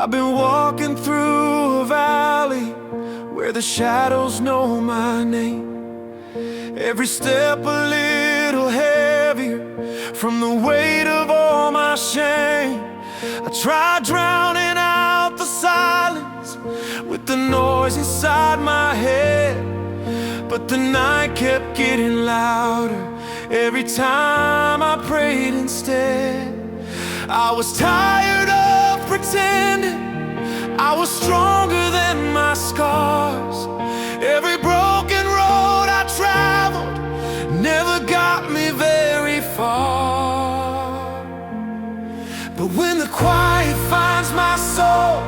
I've been walking through a valley where the shadows know my name. Every step a little heavier from the weight of all my shame. I tried drowning out the silence with the noise inside my head, but the night kept getting louder every time I prayed instead. I was tired of pretending I was stronger than my scars. Every broken road I traveled never got me very far. But when the quiet finds my soul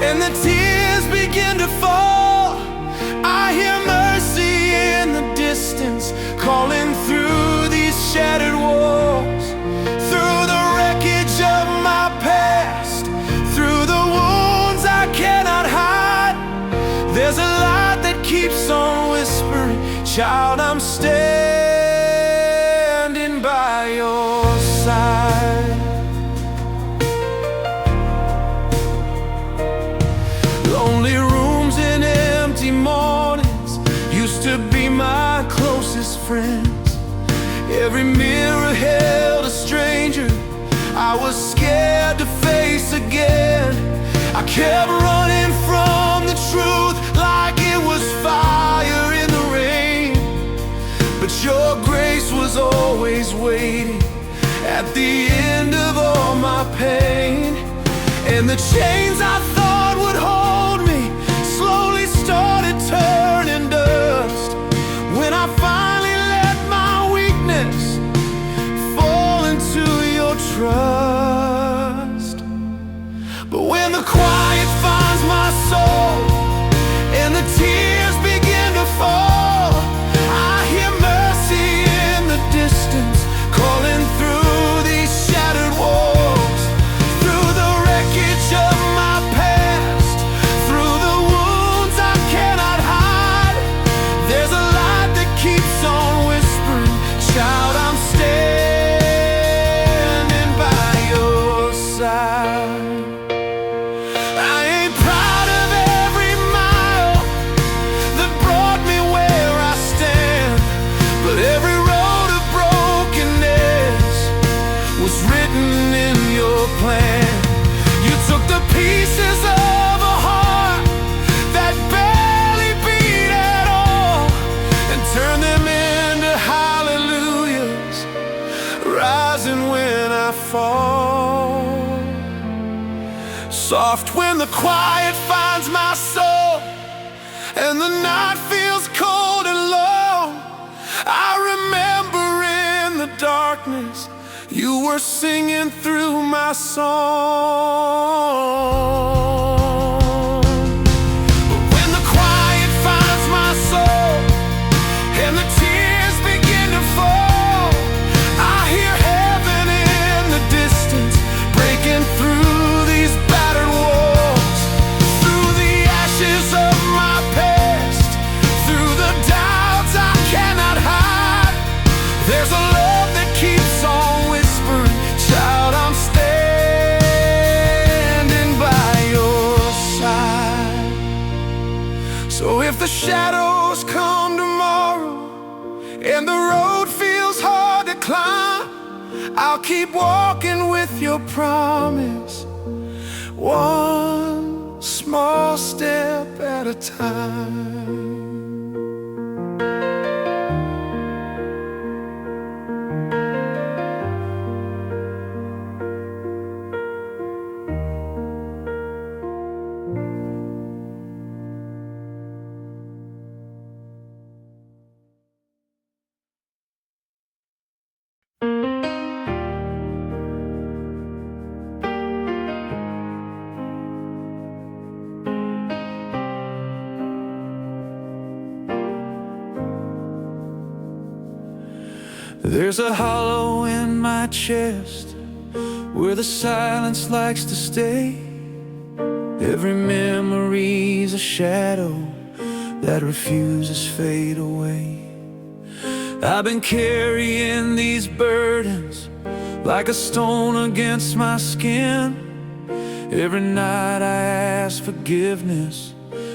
and the tears begin to fall, I hear mercy in the distance calling through these shattered walls, through the wreckage of my past, through the wounds I cannot hide. There's a light that keeps on whispering, child, I'm standing by your side. Lonely rooms and empty mornings used to be my closest friends. Every mirror held a stranger I was scared to face again. I kept running from the truth like it was fire in the rain, but your grace was always waiting at the end of all my pain. And the chains I thought would hold me slowly started turning dust when I finally let my weakness fall into your trust. But when the quiet finds my soul and the tears begin to fall, I hear mercy in the distance calling through these shattered walls, through the wreckage of my past, through the wounds I cannot hide. There's a light that keeps on whispering, child, I'm standing by your side. I ain't proud of every mile that brought me where I stand, but every road of brokenness was written in your plan. You took the pieces of a heart that barely beat at all and turned them into hallelujahs, rising when I fall. Soft when the quiet finds my soul and the night feels cold and low, I remember in the darkness you were singing through my song. But when the quiet finds my soul and the tears begin to fall, I hear heaven in the distance breaking through these battered walls, through the ashes of my past, through the doubts I cannot hide. There's a love that keeps on whispering, child, I'm standing by your side. So if the shadows come tomorrow and the road feels hard to climb, I'll keep walking with your promise, one small step at a time. There's a hollow in my chest where the silence likes to stay. Every memory's a shadow that refuses fade away. I've been carrying these burdens like a stone against my skin, Every night I ask forgiveness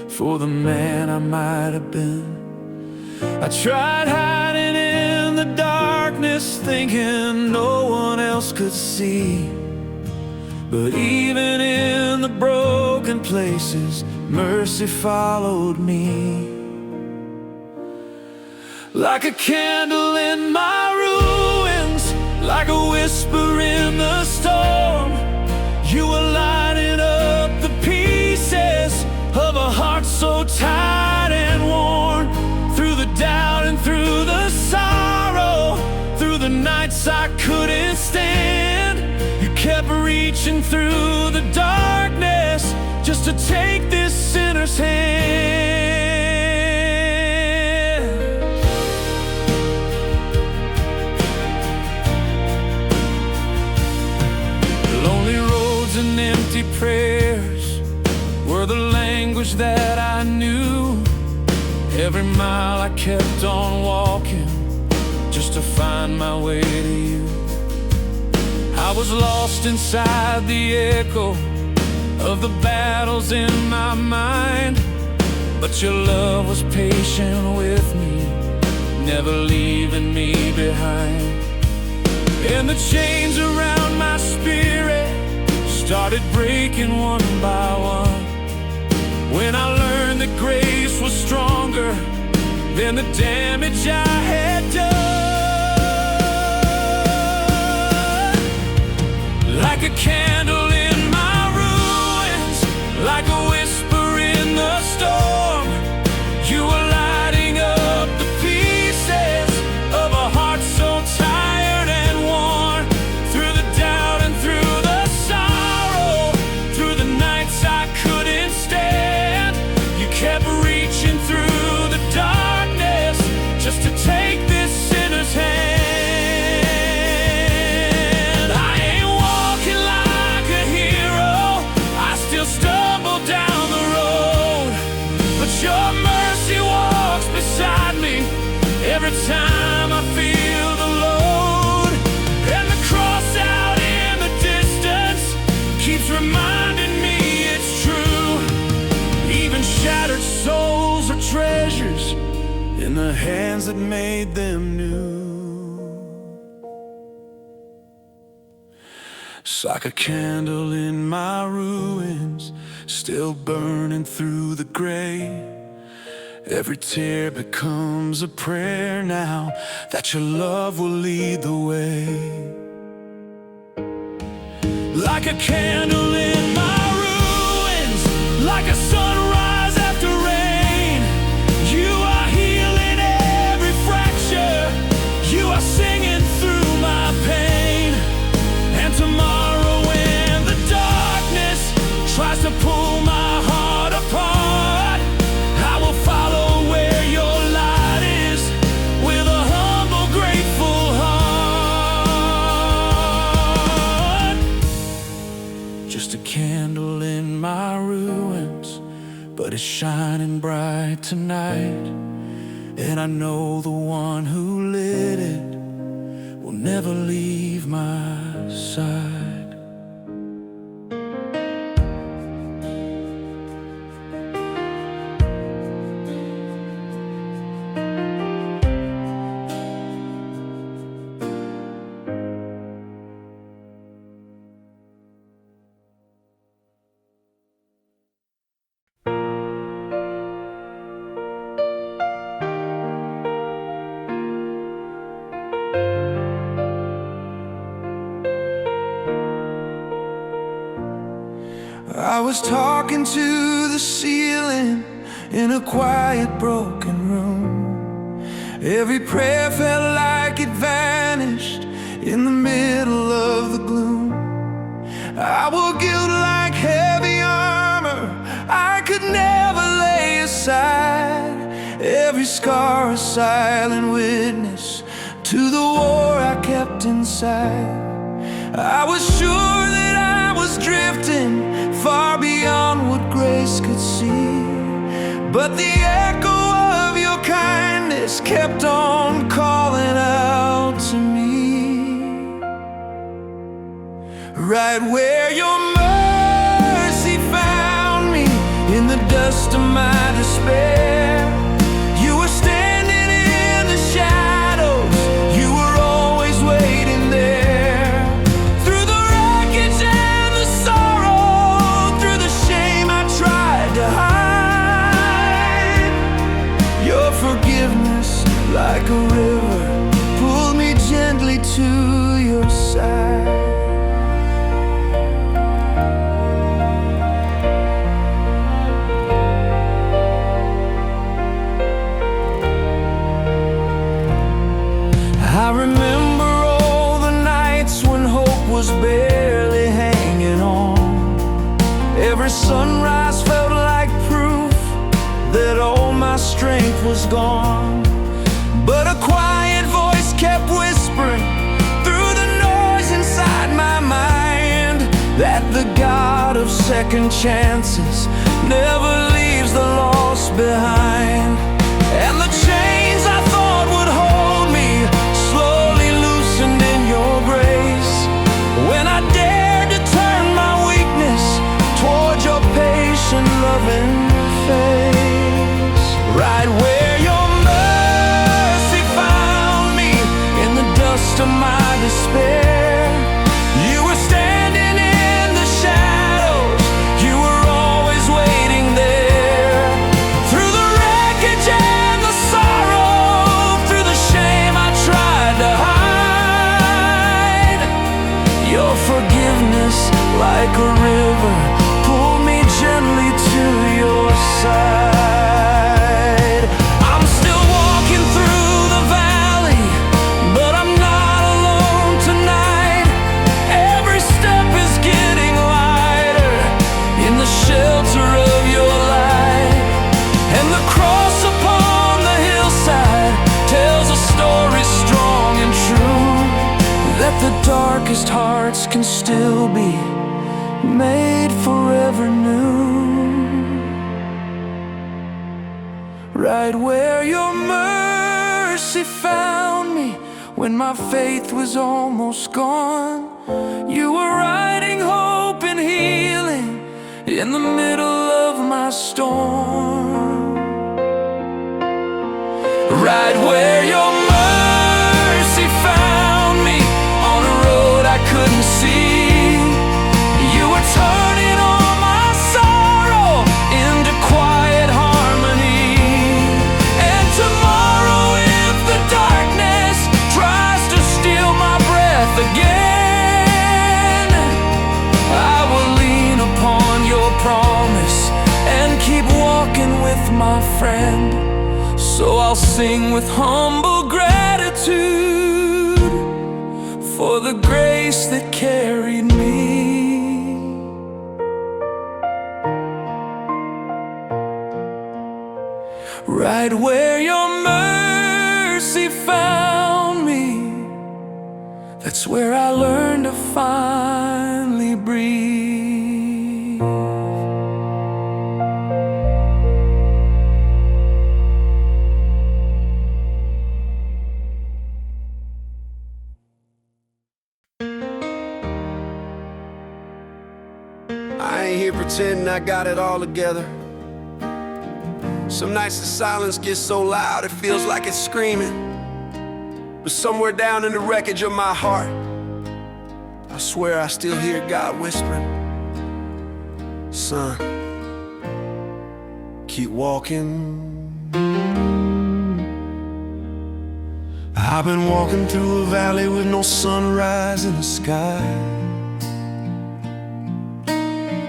for the man I might have been. I tried hiding in the darkness, thinking no one else could see. But even in the broken places, mercy followed me. Like a candle in my ruins, like a whisper in the storm, you were lighting up the pieces of a heart so tired and worn. Through the doubt and through the sorrow, through the nights I couldn't stand, you kept reaching through the darkness just to take this sinner's hand. Lonely roads and empty prayers were the language that I knew. Every mile I kept on walking just to find my way to you. I was lost inside the echo of the battles in my mind, but your love was patient with me, never leaving me behind. And the chains around my spirit started breaking one by one, when I learned that grace was stronger than the damage I had done. Like a candle in my ruins, like a whisper in the storm, you were lighting up the pieces of a heart so tired and worn. Through the doubt and through the sorrow, through the nights I couldn't stand, you kept reaching through the darkness just to take this sinner's hand. I ain't walking like a hero, I still stumble down the road, but your mercy walks beside me every time I feel the load. And the cross out in the distance keeps reminding me it's true. Even shattered souls are treasures in the hands that made them new. It's like a candle in my ruins, still burning through the gray. Every tear becomes a prayer now that your love will lead the way. Like a candle in my ruins, like a sunrise after rain, you are healing every fracture, you are singing through my pain. And tomorrow when the darkness tries to pull my heart apart, I will follow where your light is with a humble, grateful heart. Just a candle in my ruins, but it's shining bright tonight. And I know the one who lit it will never leave my side. I was talking to the ceiling in a quiet, broken room. Every prayer felt like it vanished in the middle of the gloom. I wore guilt like heavy armor I could never lay aside. Every scar a silent witness to the war I kept inside. I was sure that I was drifting far beyond what grace could see, but the echo of your kindness kept on calling out to me. Right where your mercy was gone. But a quiet voice kept whispering through the noise inside my mind that the God of second chances never leaves the lost behind. And the chains I thought would hold me slowly loosened in your grace when I dared to turn my weakness toward your patient loving face. Right where your mercy found me in the dust of my despair, you were standing in the shadows, you were always waiting there. Through the wreckage and the sorrow, through the shame I tried to hide, your forgiveness like a river pulled me gently to your side. I'm still walking through the valley, but I'm not alone tonight. Every step is getting lighter in the shelter of your light. And the cross upon the hillside tells a story strong and true, that the darkest hearts can still be made forever new. Right where your mercy found me when my faith was almost gone, you were writing hope and healing in the middle of my storm. Right where your mercy found me on a road I couldn't see, you were turning all my sorrow into quiet harmony. And tomorrow, if the darkness tries to steal my breath again, I will lean upon your promise and keep walking with my friend. So I'll sing with humble gratitude for the grace that carried me. Right where your mercy found me, that's where I learned to finally breathe. I ain't here pretending I got it all together. Some nights the silence gets so loud it feels like it's screaming. But somewhere down in the wreckage of my heart, I swear I still hear God whispering, son, keep walking. I've been walking through a valley with no sunrise in the sky,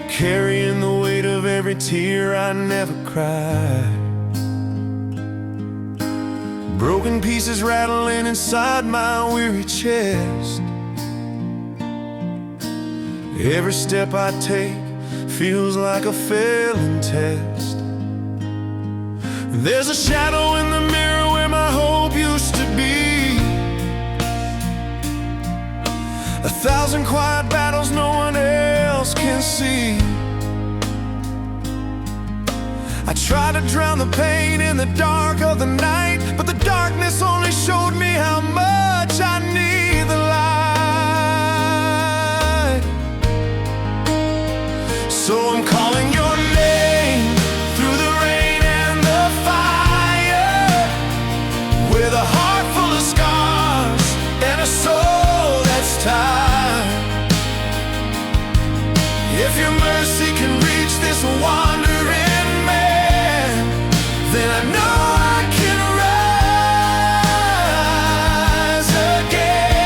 carrying the weight of every tear I never cried. Broken pieces rattling inside my weary chest. Every step I take feels like a failing test. There's a shadow in the mirror where my hope used to be. 1,000 quiet battles no one else can see. I tried to drown the pain in the dark of the night, but the darkness only showed me how much I need the light. So I'm calling your name through the rain and the fire, with a heart full of scars and a soul that's tired. If your mercy can reach this wandering man, then I know I can rise again.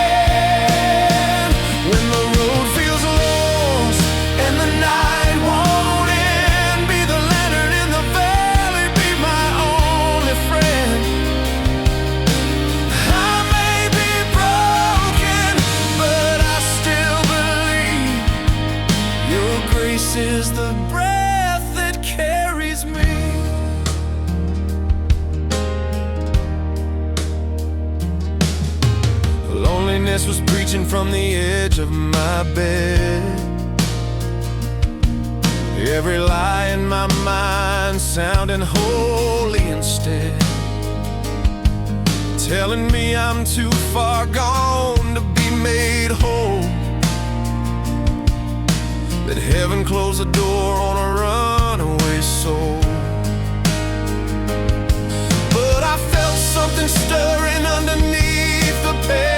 Darkness was preaching from the edge of my bed. Every lie in my mind sounding holy instead, telling me I'm too far gone to be made whole, that heaven closed the door on a runaway soul. But I felt something stirring underneath the pain,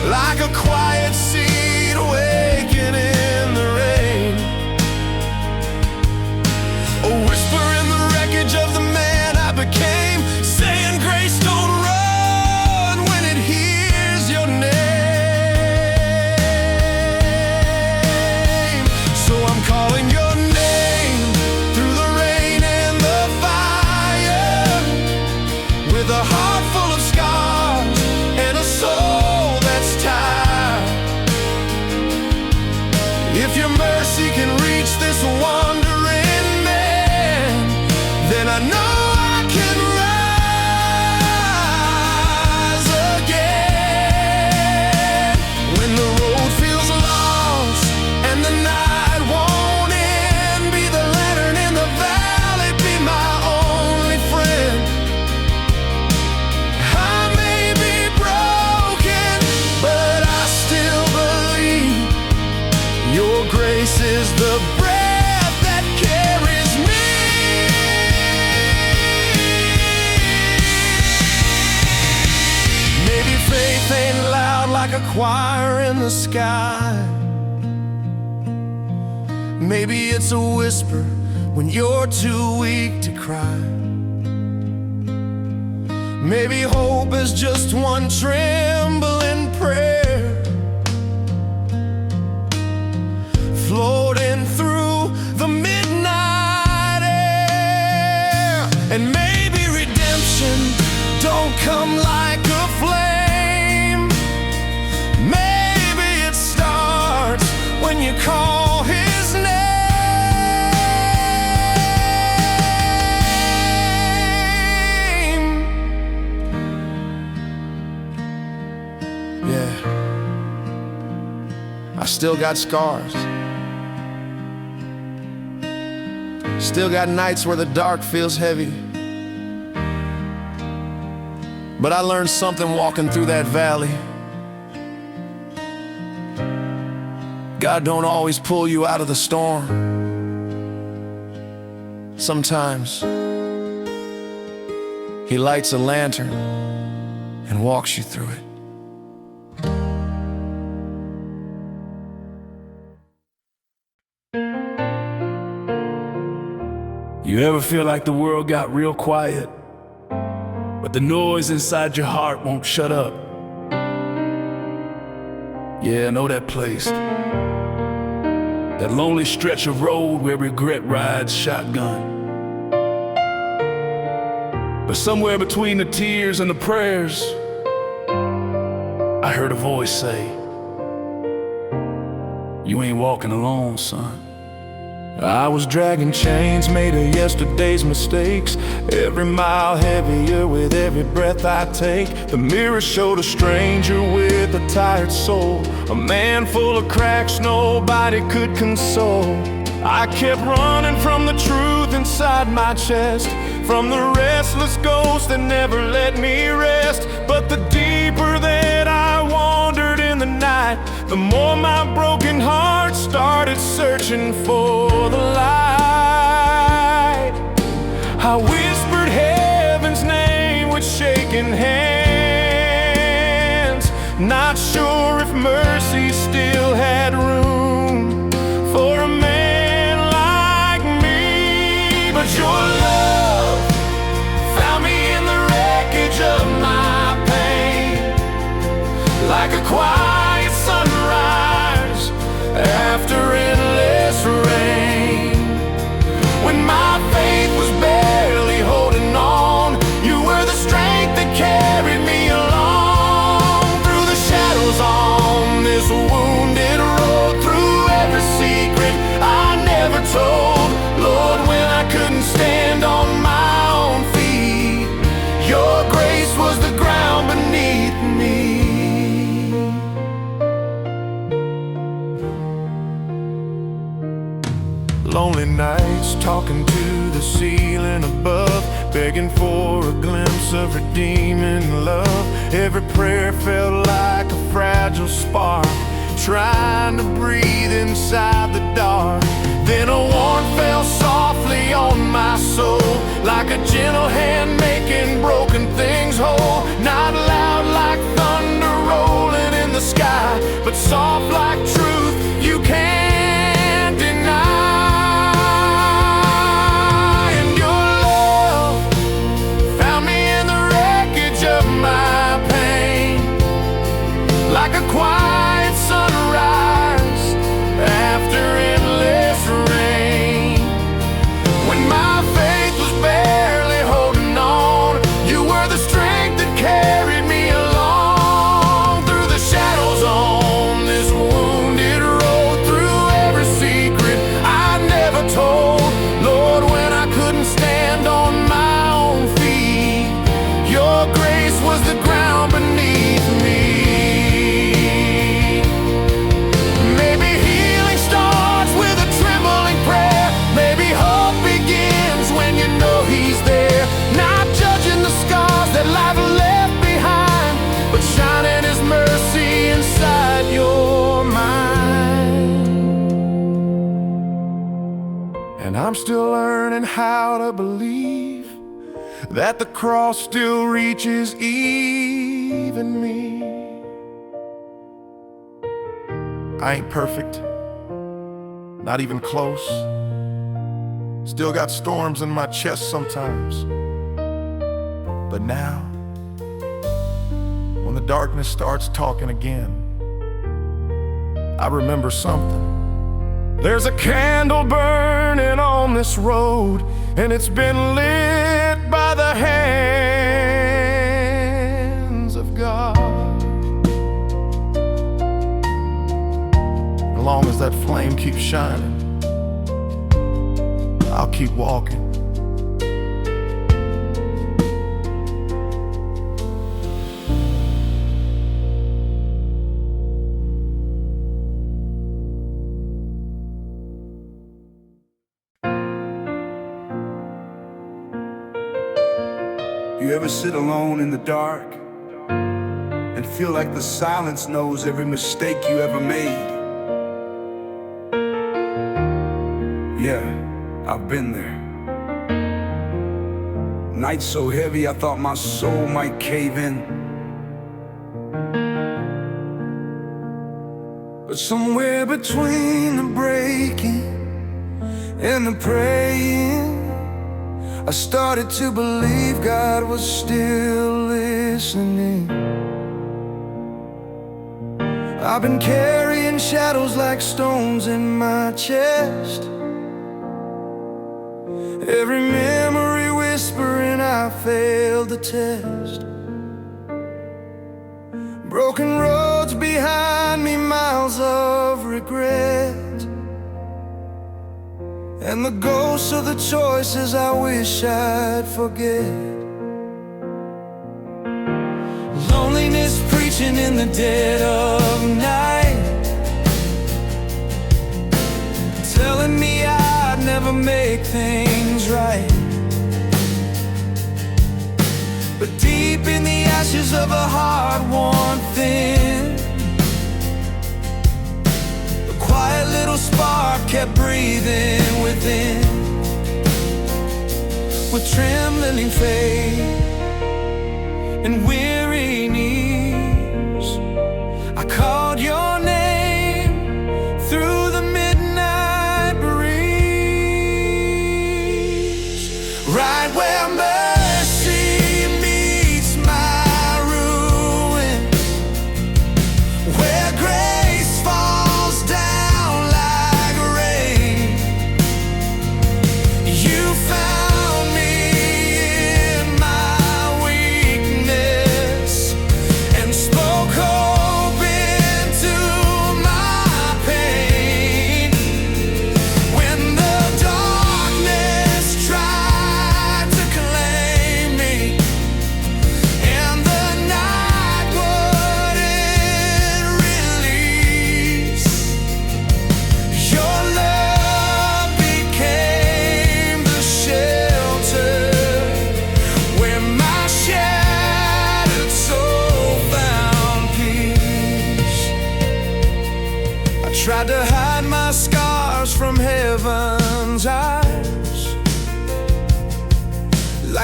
like a quiet seed awakening in the rain, a whisper in the wreckage of the man I became, saying grace don't run when it hears your name. So I'm calling your name through the rain and the fire, with a heart full of scars and a soul that's tired. If your mercy can reach this wandering man, then I know I can rise again. When the road feels lost and the night won't end, be the lantern in the valley, be my only friend. I may be broken, but I still believe your grace is the breath that carries me. Maybe faith ain't loud like a choir in the sky. Maybe it's a whisper when you're too weak to cry. Maybe hope is just one trembling prayer, floating through the midnight air. And maybe redemption don't come like a flame. Maybe it starts when you call his name. Yeah, I still got scars, still got nights where the dark feels heavy. But I learned something walking through that valley. God don't always pull you out of the storm. Sometimes He lights a lantern and walks you through it. You ever feel like the world got real quiet, but the noise inside your heart won't shut up? Yeah, I know that place. That lonely stretch of road where regret rides shotgun. But somewhere between the tears and the prayers, I heard a voice say, "You ain't walking alone, son." I was dragging chains made of yesterday's mistakes, every mile heavier with every breath I take. The mirror showed a stranger with a tired soul, a man full of cracks nobody could console. I kept running from the truth inside my chest, from the restless ghost that never let me rest. But the deeper that I wandered in the night, the more my broken heart started searching for the light. I whispered heaven's name with shaking hands, not sure if mercy still had room for a man like me. But your love found me in the wreckage of my pain, like a quiet sunrise after endless rain. When my faith was barely holding on, you were the strength that carried me along through the shadows on this wounded Lonely nights talking to the ceiling above, begging for a glimpse of redeeming love. Every prayer felt like a fragile spark, trying to breathe inside the dark. Then a warmth fell softly on my soul, like a gentle hand making broken things whole. Not loud like thunder rolling in the sky, but soft like truth you can't deny. And your love found me in the wreckage of my pain, like a quiet sunrise after endless rain. When my faith was barely holding on, you were the strength that carried me along. Through the shadows on this wounded road, through every secret I never told, Lord, when I couldn't stand on my own feet, your grace was the ground beneath me. Maybe healing starts with a trembling prayer. Maybe hope begins when you know He's there. Not judging the scars that life left behind, but shining His mercy inside your mind. And I'm still learning how to believe that the cross still reaches even me. I ain't perfect, not even close. Still got storms in my chest sometimes. But now, when the darkness starts talking again, I remember something. There's a candle burning on this road, and it's been lit by the hands of God. As long as that flame keeps shining, I'll keep walking. You ever sit alone in the dark and feel like the silence knows every mistake you ever made? Yeah, I've been there. Nights so heavy I thought my soul might cave in. But somewhere between the breaking and the praying, I started to believe God was still listening. I've been carrying shadows like stones in my chest, every memory whispering I failed the test. Broken roads behind me, miles of regret, and the ghosts of the choices I wish I'd forget. Loneliness preaching in the dead of night, telling me I'd never make things right. But deep in the ashes of a heart worn thin, a quiet little spark kept breathing within. With trembling faith and weary knees, I called your name through the midnight breeze. Right where mercy meets my ruin, where grace falls down like rain, you found me in my weakness and spoke hope into my pain. When the darkness tried to claim me and the night wouldn't release, your love became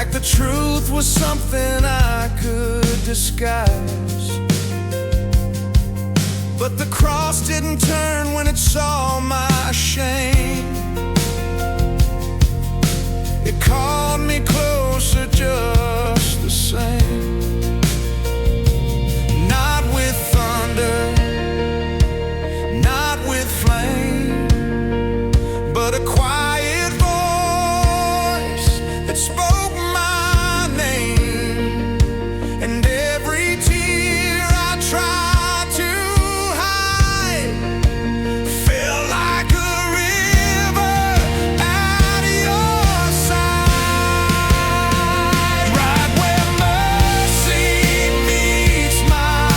like the truth was something I could disguise. But the cross didn't turn when it saw my shame. It called me closer just the same. Not with thunder, not with flame, but a quiet voice that spoke my name. And every tear I tried to hide felt like a river at your side. Right where mercy meets my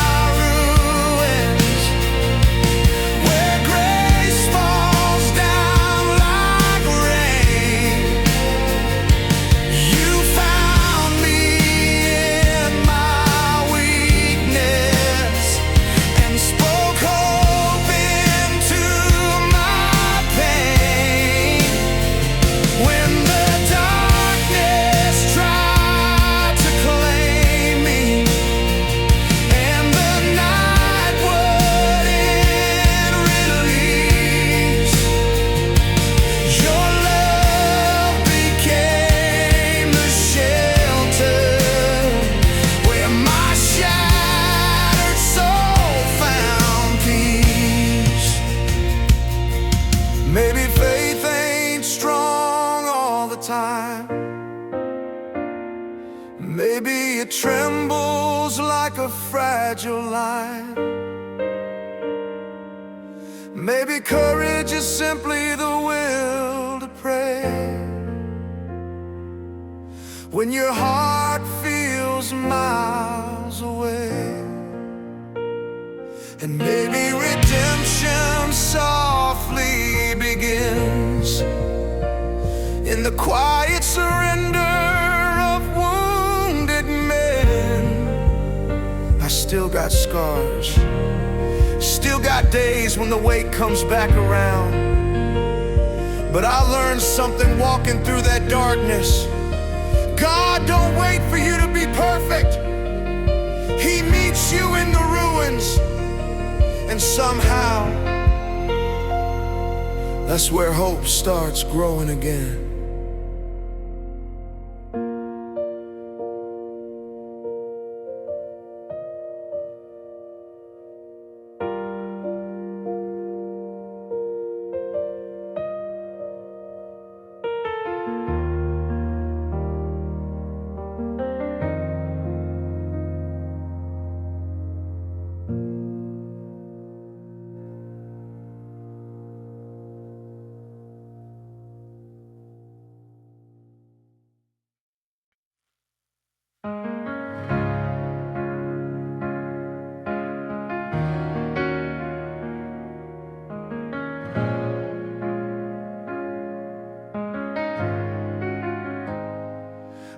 ruins, where grace falls down like rain. You found me in my weakness and spoke hope into my pain. When the darkness tried to claim me and the night wouldn't release, your love became the shelter where my shattered soul found peace. Maybe faith ain't strong all the time. Maybe it trembles like a fragile line. Maybe courage is simply the will to pray when your heart feels miles away. And maybe redemption softly begins in the quiet surrender of wounded men. I still got scars, still got days when the weight comes back around. But I learned something walking through that darkness. God don't wait for you to be perfect. He meets you in the ruins. And somehow, that's where hope starts growing again.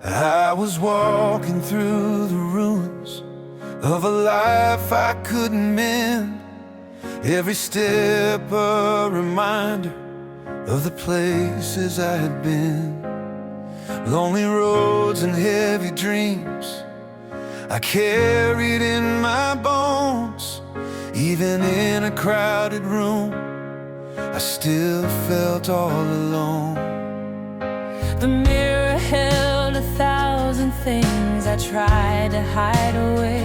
I was walking through the ruins of a life I couldn't mend. Every step a reminder of the places I had been. Lonely roads and heavy dreams I carried in my bones. Even in a crowded room, I still felt all alone. The mirror held 1,000 things I tried to hide away.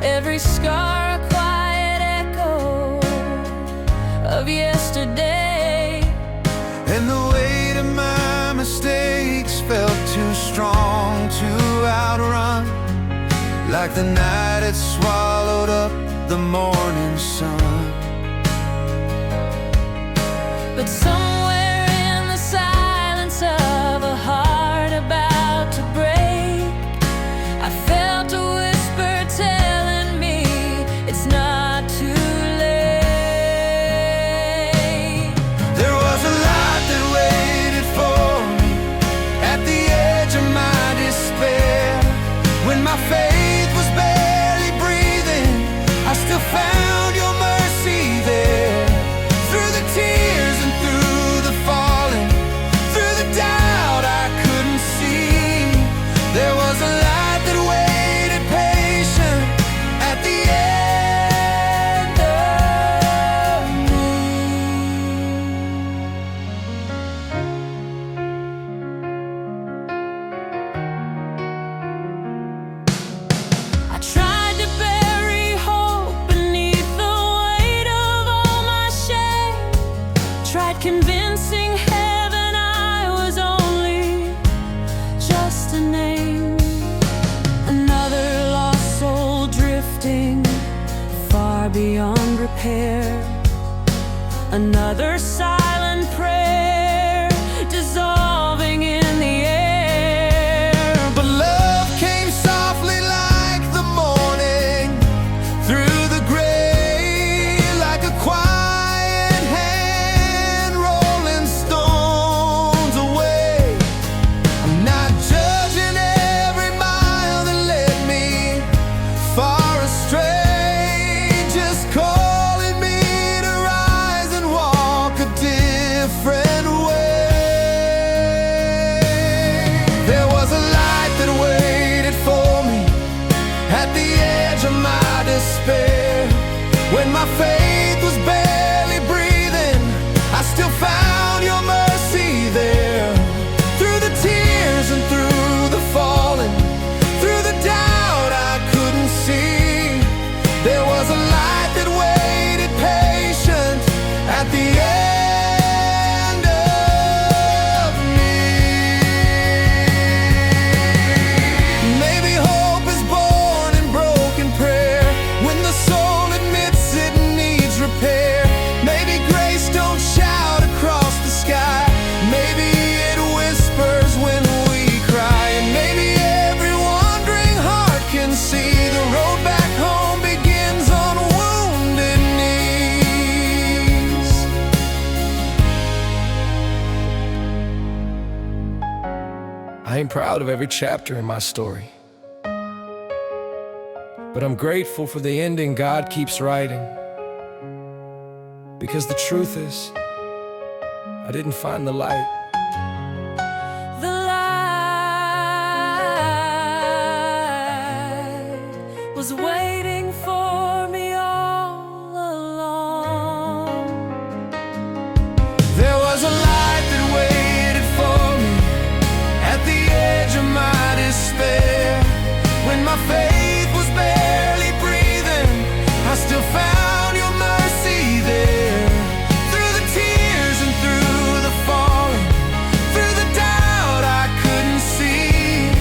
Every scar a quiet echo of yesterday. And the weight of my mistakes felt too strong to outrun, like the night had swallowed up the morning sun. But somewhere in the silence of a heart about to break, I felt a whisper telling me it's not too late. There was a light that waited for me at the edge of my despair. When my faith was barely breathing, I still found your mercy there. Through the tears and through repair. Another silent prayer dissolving in the air. But love came softly like the morning, through the gray, like a quiet hand rolling stones away. I'm not judging every mile that led me far astray, just calling me to rise and walk a different way. There was a light that waited for me at the edge of my despair. When my faith was barely breathing, I still found your mercy there. Through the tears and through the falling, through the doubt I couldn't see, there was a light that waited patient at the end of me. Maybe hope is born in broken prayer, when the soul admits it needs repair. Maybe grace don't shout across the sky, maybe it whispers when we cry. And maybe every wandering heart can see the road back home begins on wounded knees. I ain't proud of every chapter in my story, but I'm grateful for the ending God keeps writing. Because the truth is, I didn't find the light. The light was waiting for me all along. There was a light that waited for me at the edge of my despair. When my faith was barely breathing, I still found your mercy there. Through the tears and through the falling, through the doubt I couldn't see,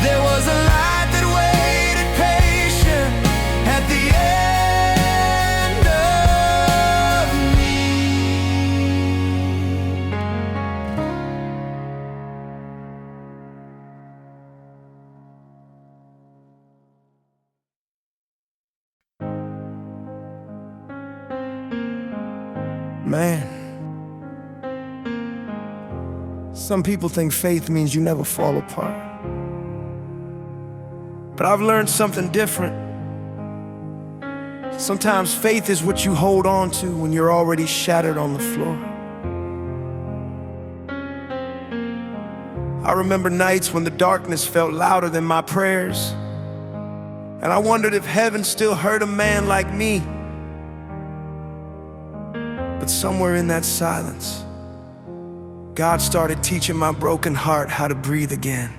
there was a light that waited patient at the end of me. Man, some people think faith means you never fall apart, but I've learned something different. Sometimes faith is what you hold on to when you're already shattered on the floor. I remember nights when the darkness felt louder than my prayers, and I wondered if heaven still heard a man like me. But somewhere in that silence, God started teaching my broken heart how to breathe again.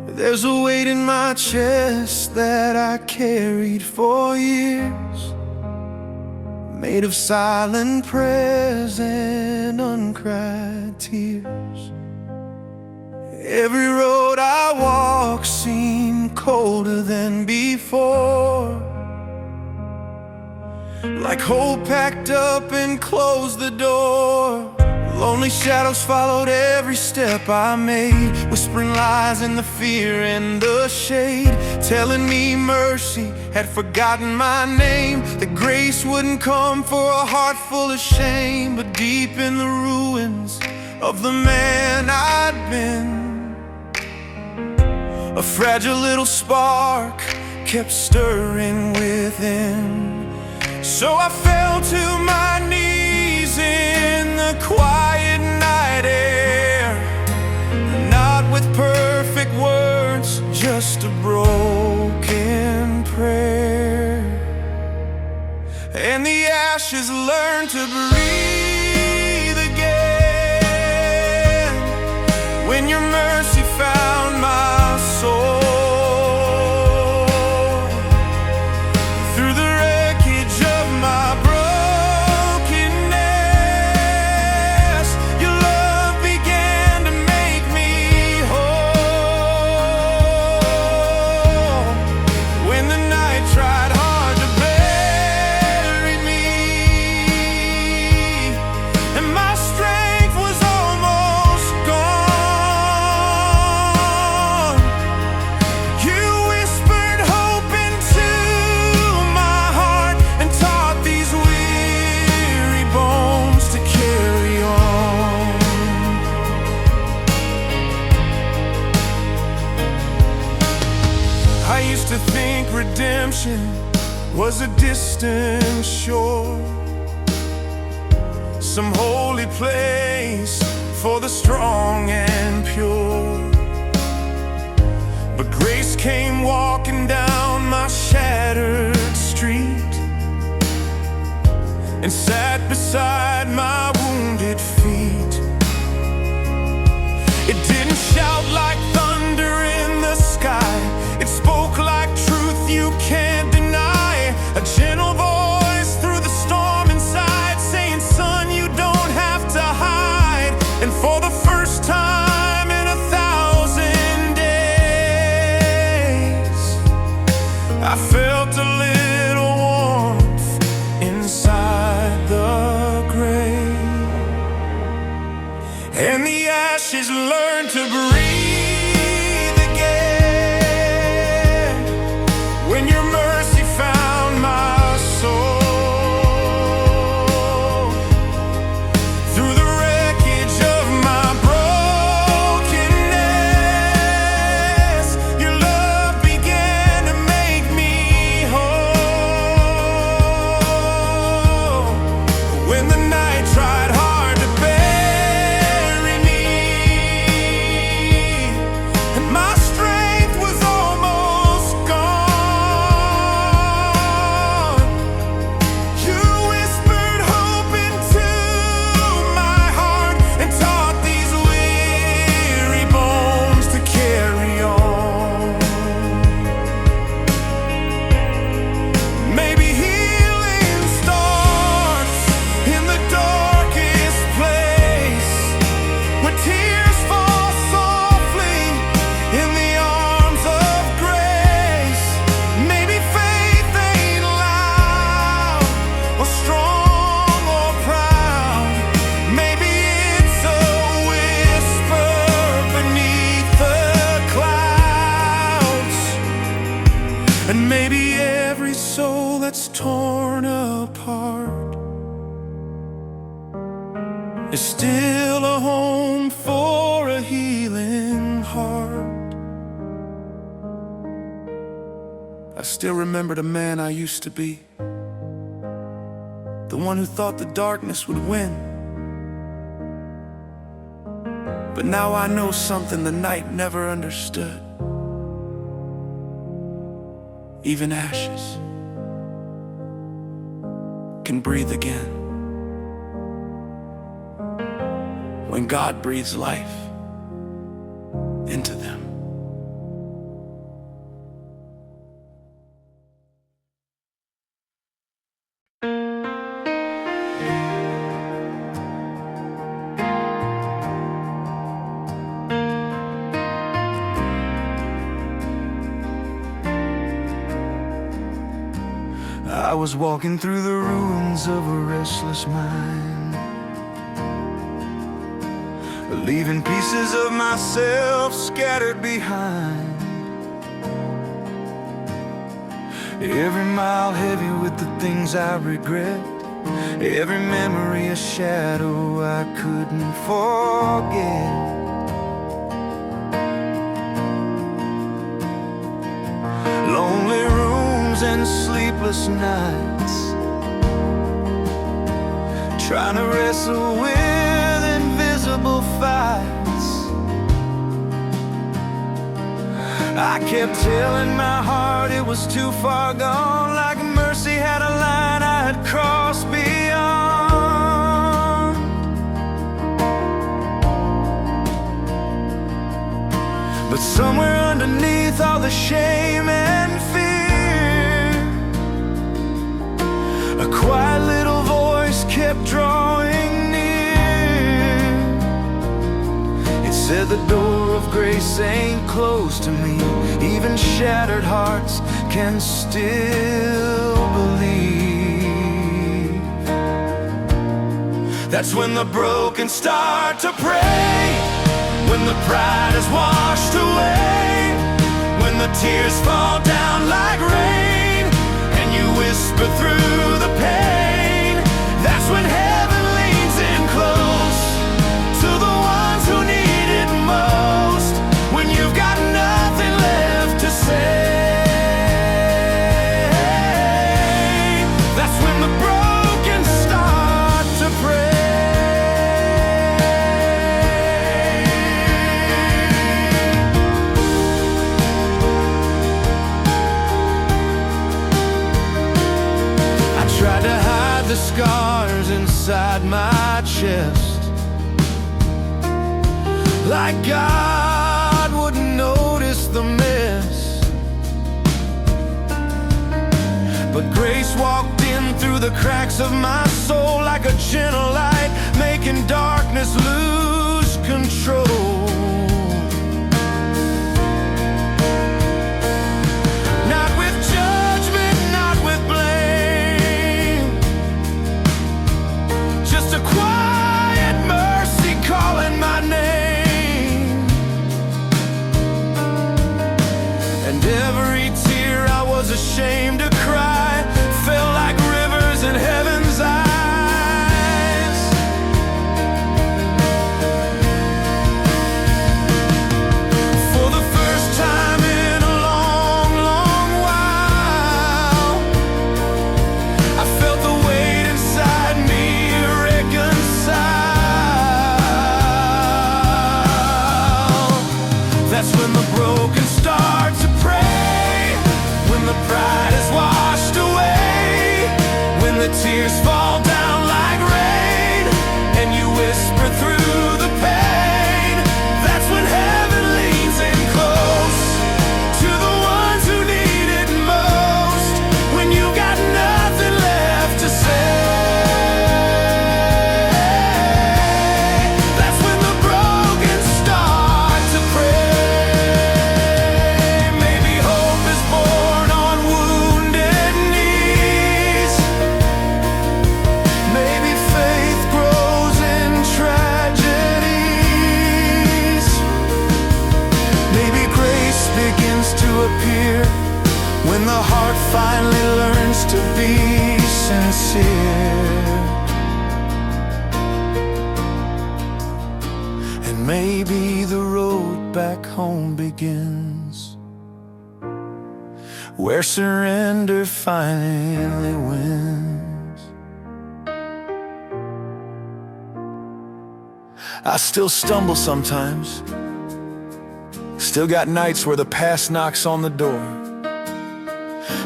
There's a weight in my chest that I carried for years, made of silent prayers and uncried tears. Every road I walk seemed colder than before, like hope packed up and closed the door. Lonely shadows followed every step I made, whispering lies in the fear and the shade, telling me mercy had forgotten my name, that grace wouldn't come for a heart full of shame. But deep in the ruins of the man I'd been, a fragile little spark kept stirring within. So I fell to my knees in the quiet night air, not with perfect words, just a broken prayer. And the ashes learned to breathe again when your mercy found my soul. Tried hard to bear. salvation was a distant shore, some holy place for the strong and pure. But grace came walking down my shattered street and sat beside my wounded feet. It didn't shout like thunder in the sky, it spoke like truth you can't deny. A gentle voice through the storm inside, saying, son, you don't have to hide. And for the first time in 1,000 days, I felt a little warmth inside the grave. And the ashes learned to breathe again when your mercy found my soul. Through the wreckage of my brokenness, your love began to make me whole. When the night tried hard to bury me and my strength was almost gone, you whispered hope into my heart and taught these weary bones to carry on. Maybe healing starts in the darkest place, where tears fall softly in the arms of grace. Maybe faith ain't loud or strong or proud. Maybe it's a whisper beneath the clouds. And maybe every soul that's torn apart is still a home for a healing heart. I still remember the man I used to be, the one who thought the darkness would win. But now I know something the night never understood. Even ashes can breathe again when God breathes life into them. I was walking through the ruins of a restless mind, leaving pieces of myself scattered behind. Every mile heavy with the things I regret, every memory a shadow I couldn't forget. Lonely rooms and sleepless nights, trying to wrestle with invisible fights. I kept telling my heart it was too far gone, like mercy had a line I had crossed beyond. But somewhere underneath all the shame and fear, a quiet little voice kept drawing near. It said the door of grace ain't closed to me, even shattered hearts can still believe. That's when the broken start to pray, when the pride is washed away, when the tears fall down like rain, and you whisper through the pain. That's when heaven leans in close to the ones who need it most, when you've got nothing left to say. like God wouldn't notice the mess. But grace walked in through the cracks of my soul like a gentle light, making darkness lose control. Not with judgment, not with blame, just a quiet mercy calling my name. And every tear I was ashamed to cry fell like rivers in heaven's eyes. For the first time in a long, long while, I felt the weight inside me reconcile. That's when the broken start to pray, when the pride is washed away, when the tears fall down like rain, and you whisper through the pain. That's when heaven leans in close to the ones who need it most, when you got nothing left to say. That's when the broken start to pray. Maybe hope is born on wounded knees. Maybe faith grows in tragedies. Maybe grace begins to appear when the heart finally learns to be sincere. And maybe the road back home begins where surrender finally wins. I still stumble sometimes, still got nights where the past knocks on the door.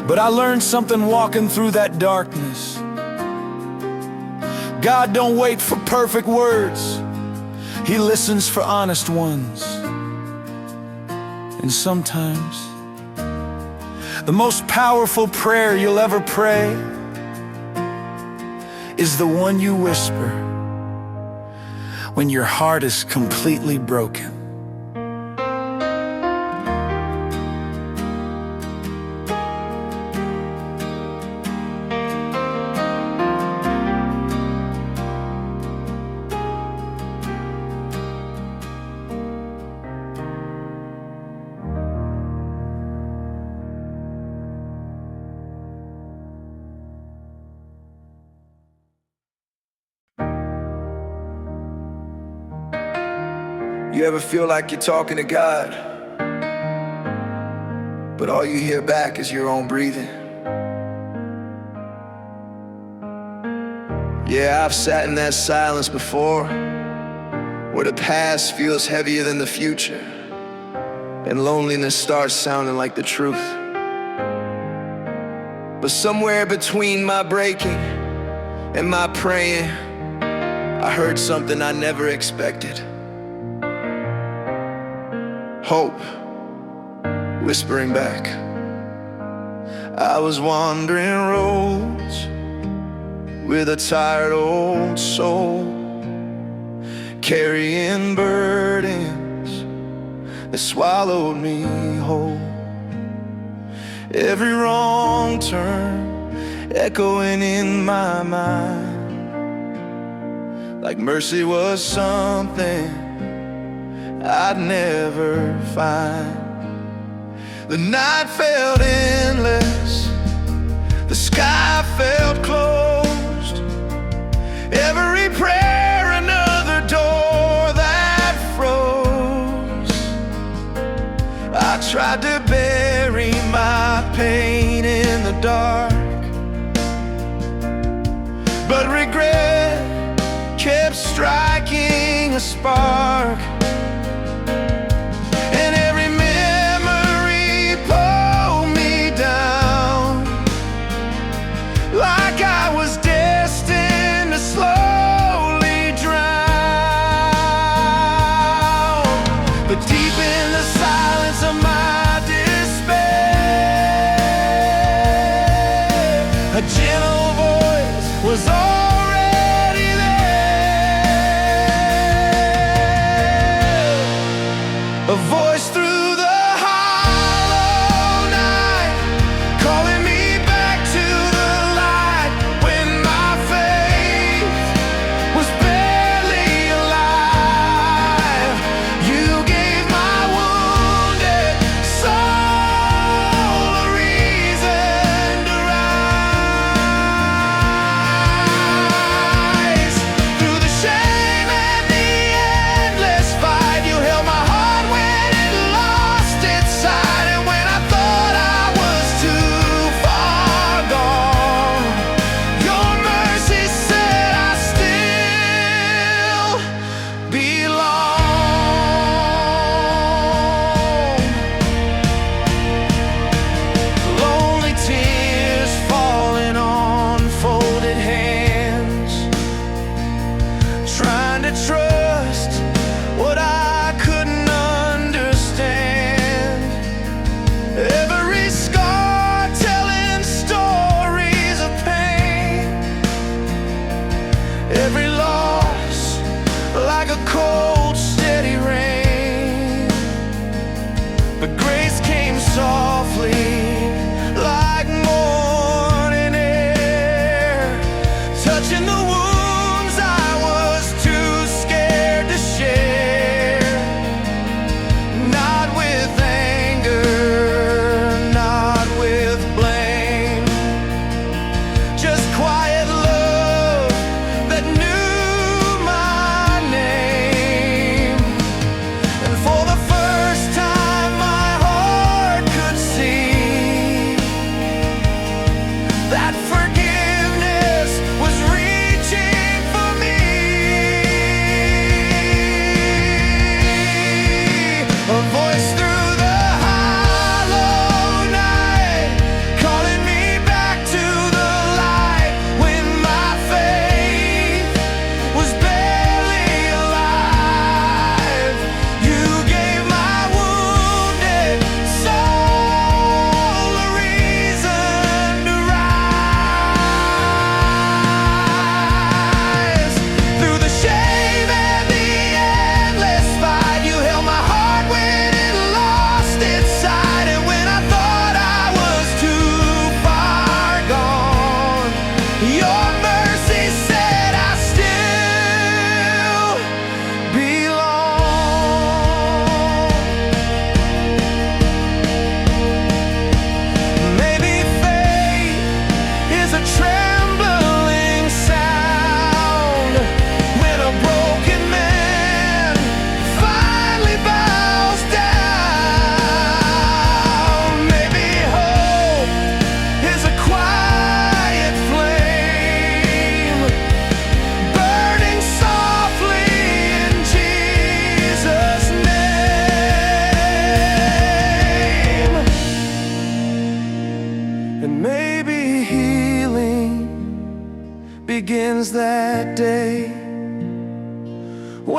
But I learned something walking through that darkness. God don't wait for perfect words, He listens for honest ones. And sometimes the most powerful prayer you'll ever pray is the one you whisper when your heart is completely broken. You ever feel like you're talking to God, but all you hear back is your own breathing? Yeah, I've sat in that silence before, where the past feels heavier than the future, and loneliness starts sounding like the truth. But somewhere between my breaking and my praying, I heard something I never expected. Hope whispering back. I was wandering roads with a tired old soul, carrying burdens that swallowed me whole. Every wrong turn echoing in my mind, like mercy was something I'd never find. The night felt endless, the sky felt closed. Every prayer another door that froze. I tried to bury my pain in the dark, but regret kept striking a spark.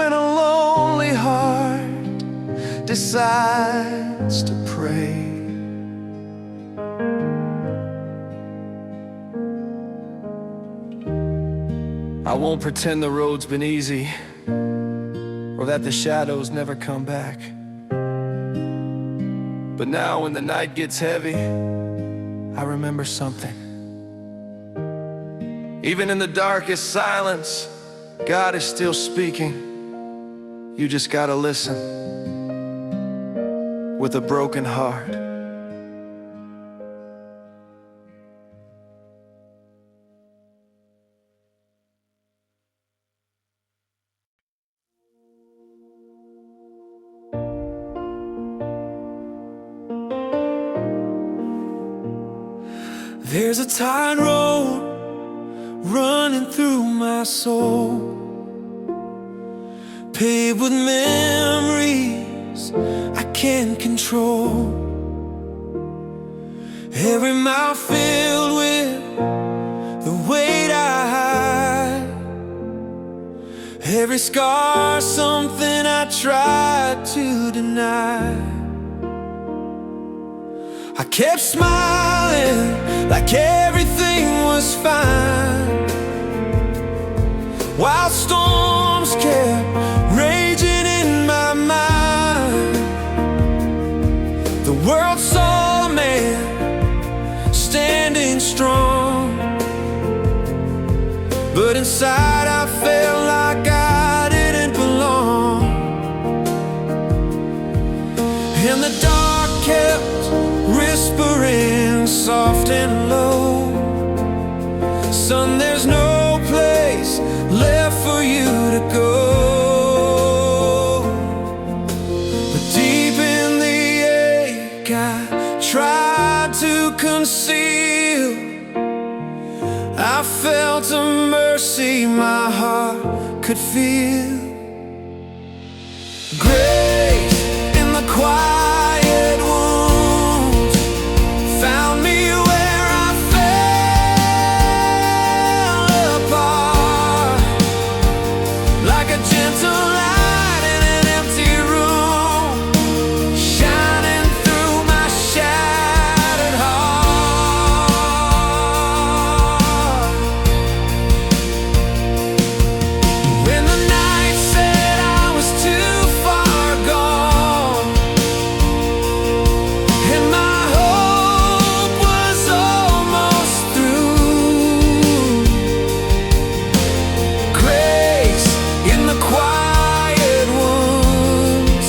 when a lonely heart decides to pray. I won't pretend the road's been easy, or that the shadows never come back. But now when the night gets heavy, I remember something. Even in the darkest silence, God is still speaking. You just gotta listen with a broken heart. There's a tight road running through my soul, paved with memories I can't control. Every mile filled with the weight I hide, every scar something I tried to deny. I kept smiling like everything was fine, while storms kept raging in my mind. The world saw a man standing strong, but inside I felt like I didn't belong. And the dark kept whispering soft and low, son, there's no place left for you to go. But deep in the ache I tried to conceal, I felt a mercy my heart could feel. Grace in the quiet wounds found me where I fell apart, like a gentle light in an empty room, shining through my shattered heart. When the night said I was too far gone, and my hope was almost through, grace in the quiet wounds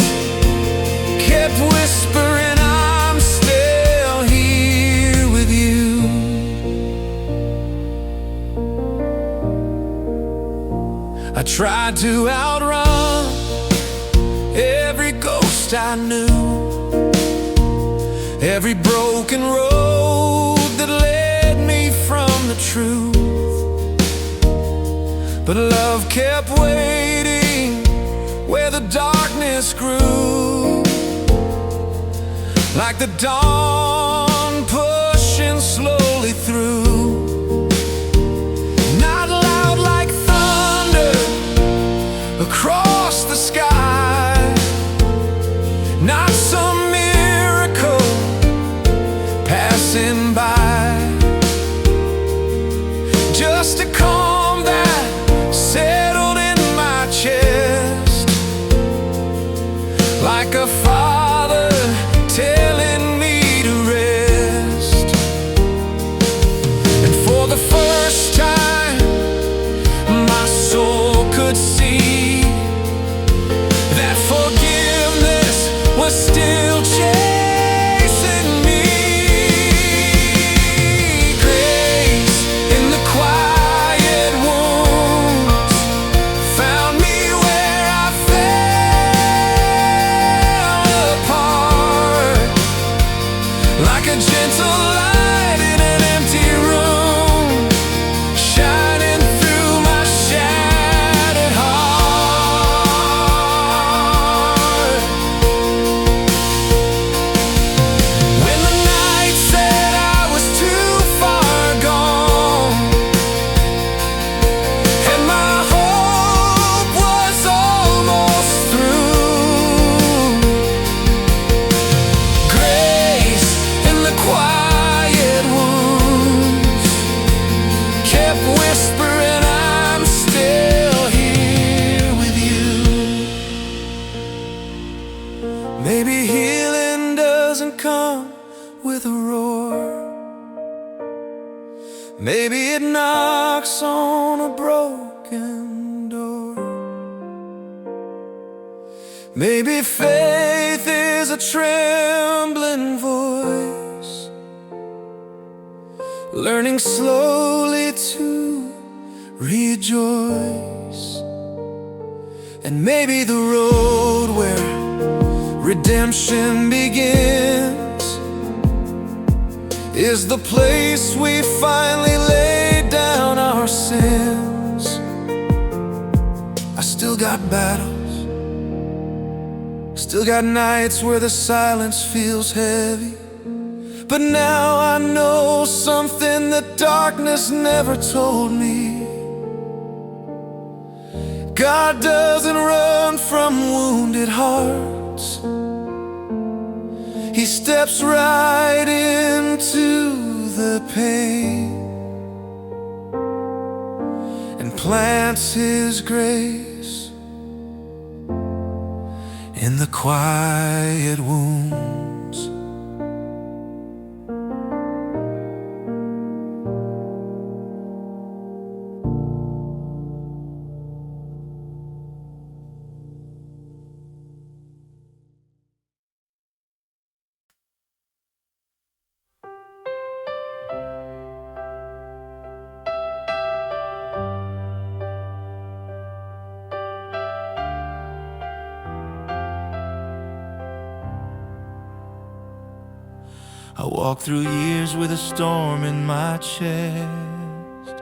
kept whispering, I'm still here with you. I tried to outrun every ghost I knew, every broken road that led me from the truth. But love kept waiting where the darkness grew, like the dawn pushing slowly through. Not loud like thunder across the sky, not some miracle passing by, just a calm that settled in my chest, like a father telling me to rest. And for the first time, my soul could see that forgiveness was still chasing me. Grace in the quiet wounds found me where I fell apart, like a gentle light in an empty room, shining through my shattered heart. Maybe healing doesn't come with a roar. Maybe it knocks on a broken door. Maybe faith is a trembling voice, learning slowly to rejoice. And maybe the road where redemption begins is the place we finally lay down our sins. I still got battles, still got nights where the silence feels heavy, but now I know something that darkness never told me. God doesn't run from wounded hearts. He steps right into the pain and plants His grace in the quiet wounds. I walk through years with a storm in my chest,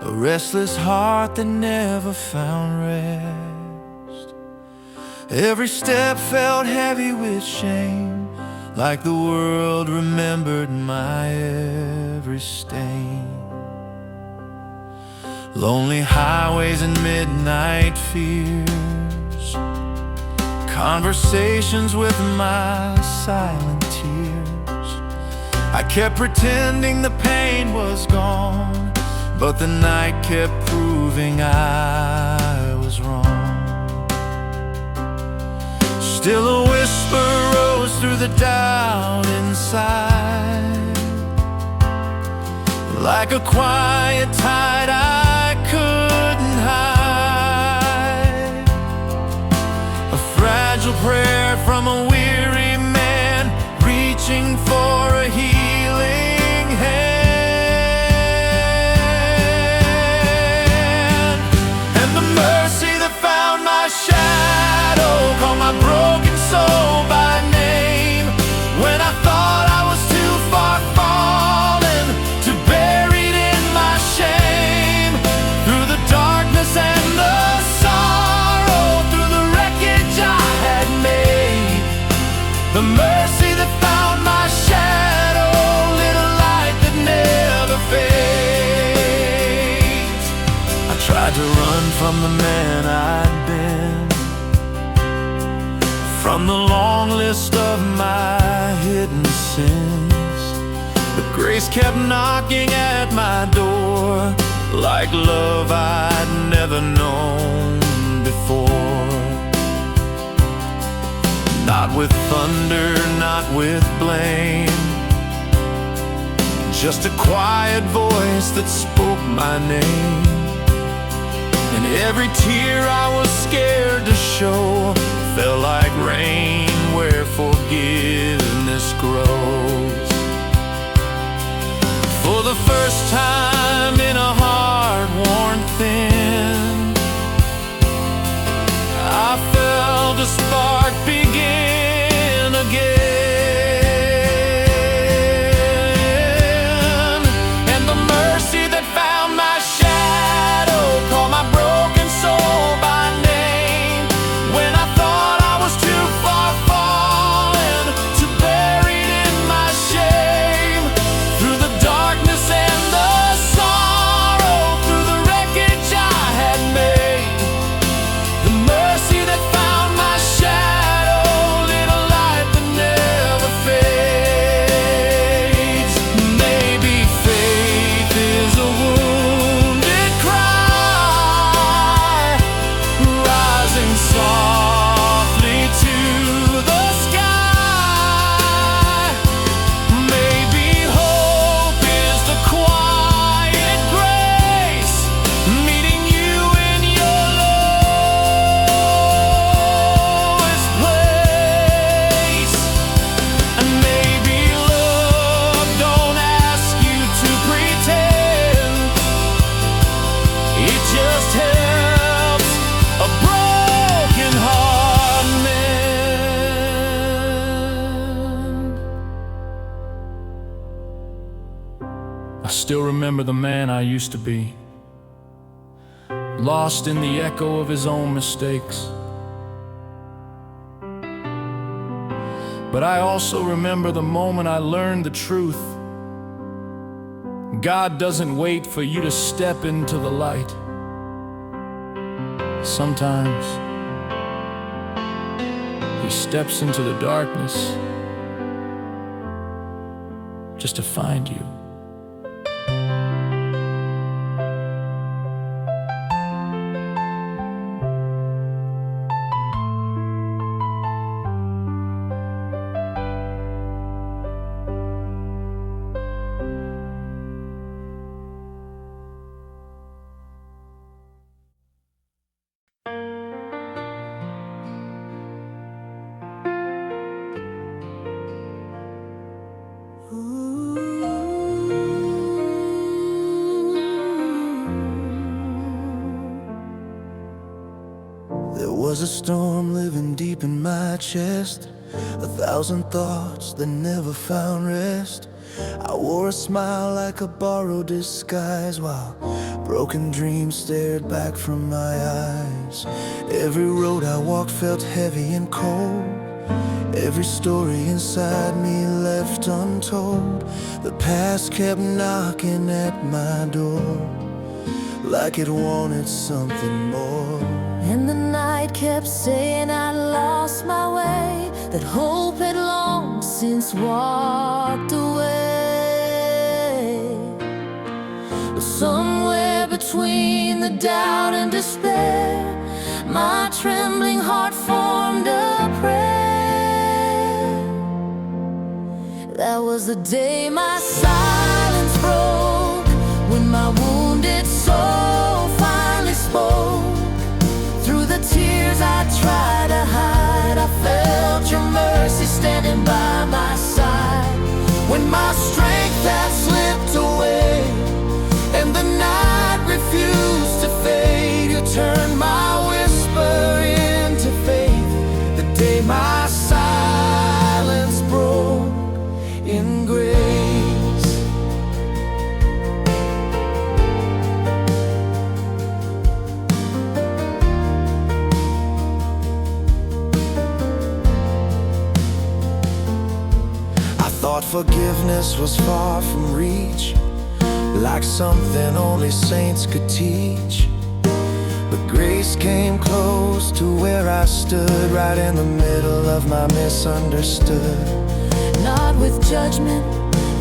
a restless heart that never found rest. Every step felt heavy with shame, like the world remembered my every stain. Lonely highways and midnight fears, conversations with my silent tears. I kept pretending the pain was gone, but the night kept proving I was wrong. Still a whisper rose through the doubt inside, like a quiet tide I couldn't hide. A fragile prayer from a weary man, reaching for a healing hand. And the mercy that found my shadow called my broken soul by name. When I thought I was too far fallen, too buried in my shame, through the darkness and the sorrow, through the wreckage I had made, the mercy that found my shadow lit a light that never fades. I tried to run from the man I'd been, from the long list of my hidden sins, but grace kept knocking at my door, like love I'd never known before. Not with thunder, not with blame, just a quiet voice that spoke my name. And every tear I was scared to show fell like rain where forgiveness grows. For the first time in a heart worn thin, I felt a spark begin again. And the mercy that found my shadow called my broken soul by name. When I thought I was too far fallen, too buried in my shame, through the darkness and the sorrow, through the wreckage I had made, the mercy that found my shadow still remember the man I used to be, lost in the echo of his own mistakes. But I also remember the moment I learned the truth. God doesn't wait for you to step into the light. Sometimes He steps into the darkness just to find you. There was a storm living deep in my chest, 1,000 thoughts that never found rest. I wore a smile like a borrowed disguise, while broken dreams stared back from my eyes. Every road I walked felt heavy and cold, every story inside me left untold. The past kept knocking at my door, like it wanted something more. And the night kept saying I lost my way, that hope had long since walked away. But somewhere between the doubt and despair, my trembling heart formed a prayer. That was the day my silence broke, when my wounded soul finally spoke. Through the tears I tried to hide, I felt your mercy standing by my side. When my strength had slipped away and the night refused to fade, you turned my whisper into faith. The day my silence broke in grace. Thought forgiveness was far from reach, like something only saints could teach. But grace came close to where I stood, right in the middle of my misunderstood. Not with judgment,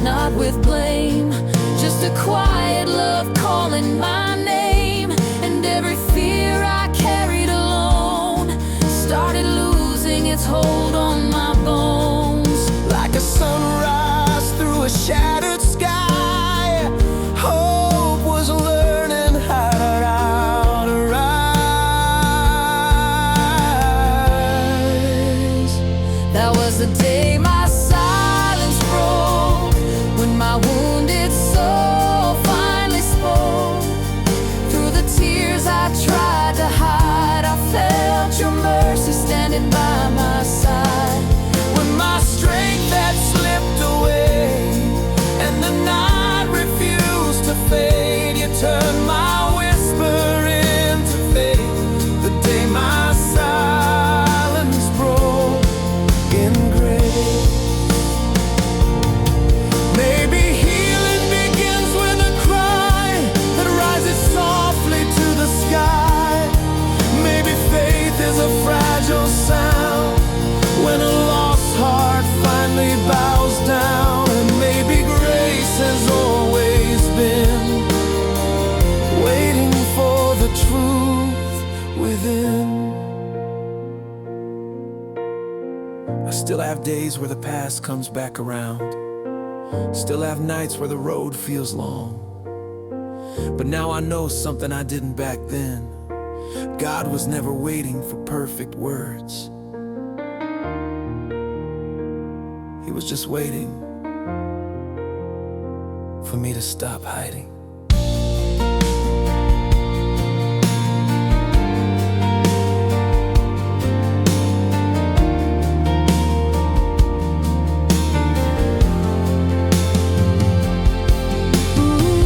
not with blame, just a quiet love calling my name. And every fear I carried alone started losing its hold on my bones. Like a sunrise through a shattered sky, hope was learning how to rise. That was the day my silence broke, when my wounded soul finally spoke. Through the tears I tried to hide, I felt your mercy standing by my side. When my strength had slipped away and the night refused to fade, you turned my whisper into faith. The day my silence broke in grace. Maybe healing begins with a cry that rises softly to the sky. Maybe faith is a fragile sound when a lost heart finally bows down. And maybe grace has always been waiting for the truth within. I still have days where the past comes back around, still have nights where the road feels long. But now I know something I didn't back then. God was never waiting for perfect words. He was just waiting for me to stop hiding. Ooh.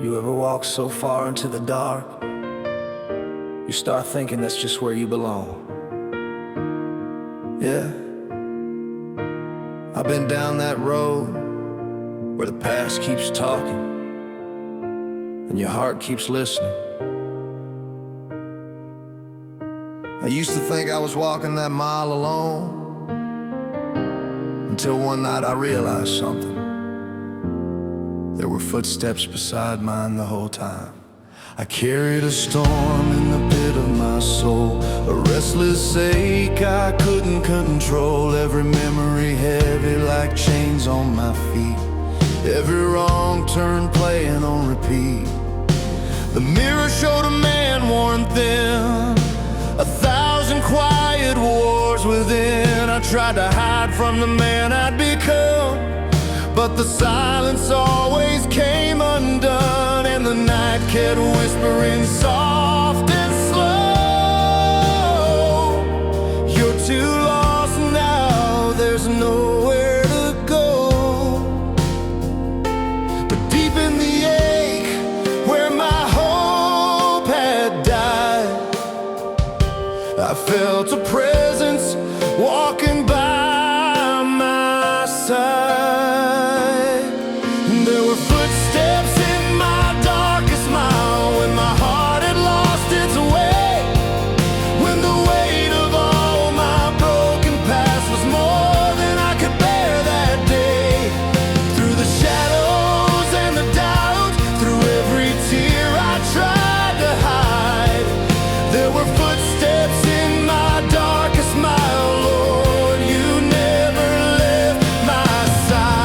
You ever walk so far into the dark, you start thinking that's just where you belong? Yeah, I've been down that road where the past keeps talking and your heart keeps listening. I used to think I was walking that mile alone, until one night I realized something. There were footsteps beside mine the whole time. I carried a storm in the pit of my soul, a restless ache I couldn't control. Every memory heavy like chains on my feet, every wrong turn playing on repeat. The mirror showed a man worn thin, 1,000 quiet wars within. I tried to hide from the man I'd become, but the silence always came undone, and the night kept whispering soft and slow. You're too lost now, there's nowhere to go. But deep in the ache, where my hope had died, I felt a presence walking by my side. There were footsteps in my darkest mile, when my heart had lost its way, when the weight of all my broken past was more than I could bear that day. Through the shadows and the doubt, through every tear I tried to hide, there were footsteps in my darkest mile. Lord, you never left my side.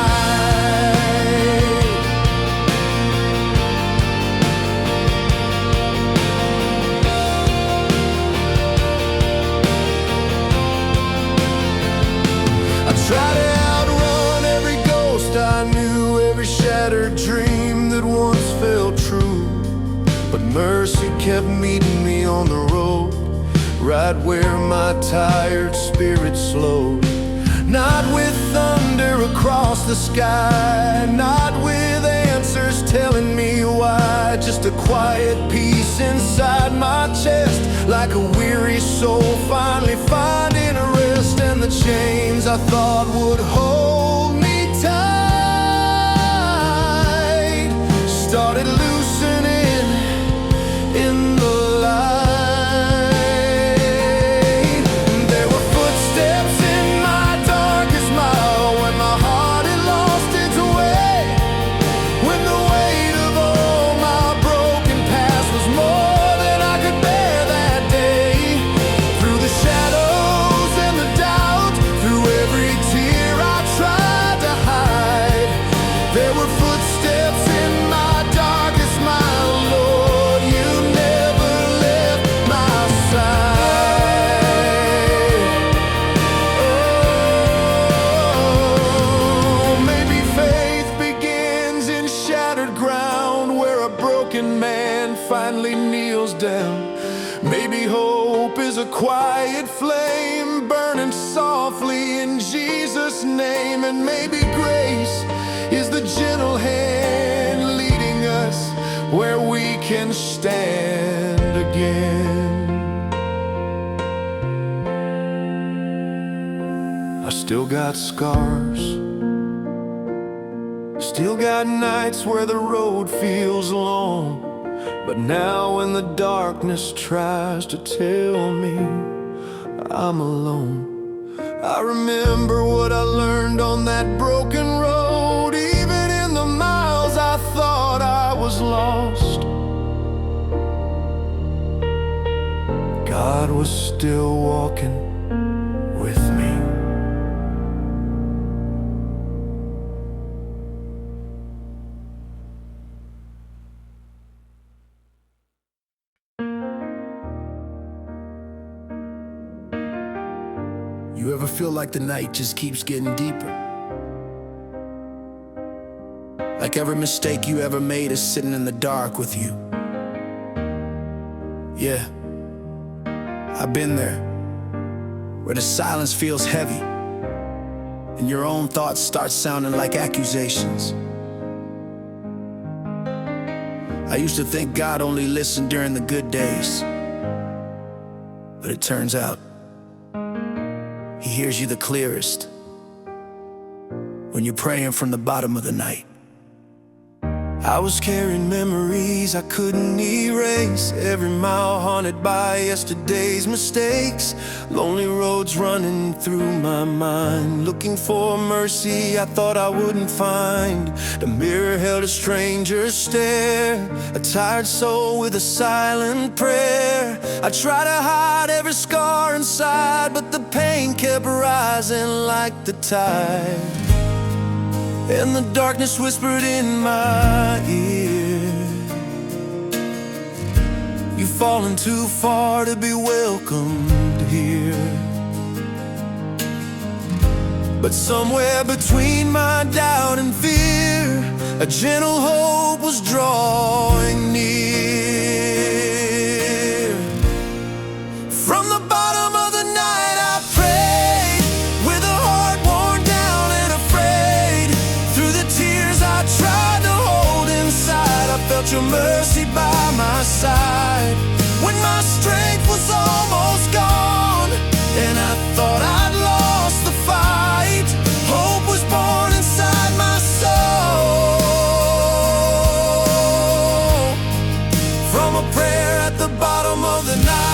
I tried to outrun every ghost I knew, every shattered dream that once felt true, but mercy kept meeting me on the road, right where my tired spirit slowed. Not with thunder across the sky, not with answers telling me why, just a quiet peace inside my chest, like a weary soul finally finding a rest. And the chains I thought would hold me tight started loosening in the light. There were footsteps in my darkest mile, when my heart had lost its way, when the weight of all my broken past was more than I could bear that day. Through the shadows and the doubt, through every tear I tried to hide, there were footsteps in my darkest mile. Lord, you never left my side. Oh, maybe faith begins in shattered ground, where a broken man finally kneels down. Maybe hope is a quiet flame burning softly in Jesus' name, and maybe grace is the gentle hand leading us where we can stand again. I still got scars, still got nights where the road feels long, but now when the darkness tries to tell me I'm alone, I remember what I learned on that broken road. Even in the miles I thought I was lost, God was still walking with me. You ever feel like the night just keeps getting deeper? Like every mistake you ever made is sitting in the dark with you? Yeah, I've been there, where the silence feels heavy and your own thoughts start sounding like accusations. I used to think God only listened during the good days, but it turns out He hears you the clearest when you're praying from the bottom of the night. I was carrying memories I couldn't erase, every mile haunted by yesterday's mistakes. Lonely roads running through my mind, looking for mercy I thought I wouldn't find. The mirror held a stranger's stare, a tired soul with a silent prayer. I tried to hide every scar inside, but the pain kept rising like the tide. And the darkness whispered in my ear, you've fallen too far to be welcomed here. But somewhere between my doubt and fear, a gentle hope was drawing near. From the bottom of the night I prayed, with a heart worn down and afraid. Through the tears I tried to hold inside, I felt your mercy by my side. When my strength was almost gone, and I thought I'd lost the fight, hope was born inside my soul. From a prayer at the bottom of the night.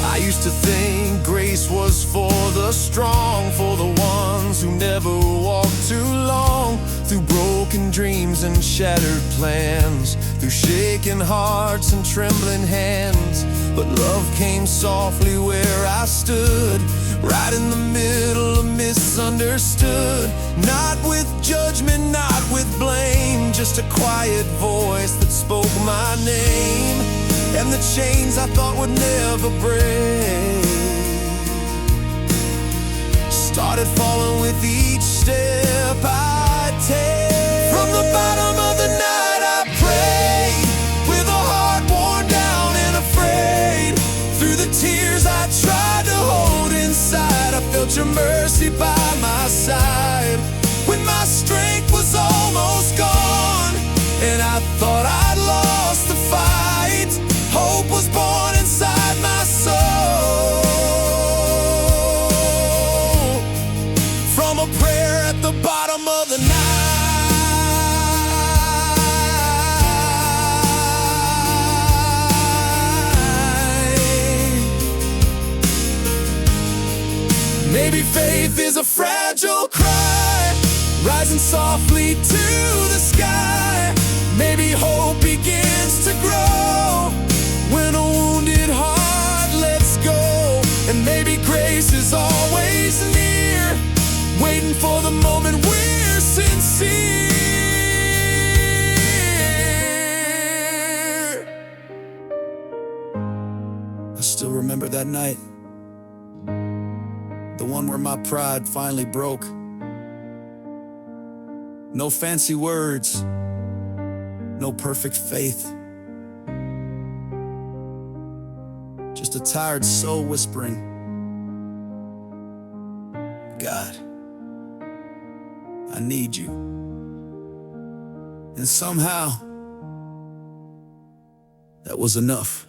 I used to think grace was for the strong, for the ones who never walked too long. Through broken dreams and shattered plans, through shaken hearts and trembling hands. But love came softly where I stood, right in the middle of misunderstood. Not with judgment, not with blame, just a quiet voice that spoke my name. And the chains I thought would never break started falling with each step I take. From the bottom of the night I prayed, with a heart worn down and afraid. Through the tears I tried to hold inside, I felt your mercy by my side. When my strength was almost gone, and I thought I'd lost the fight, hope was born inside my soul. From a prayer at the bottom of the night. Maybe faith is a fragile cry, rising softly to the sky. Maybe hope begins to grow when a wounded heart lets go. And maybe grace is always near, waiting for the moment we're sincere. I still remember that night, the one where my pride finally broke. No fancy words, no perfect faith, just a tired soul whispering, God, I need you. And somehow, that was enough.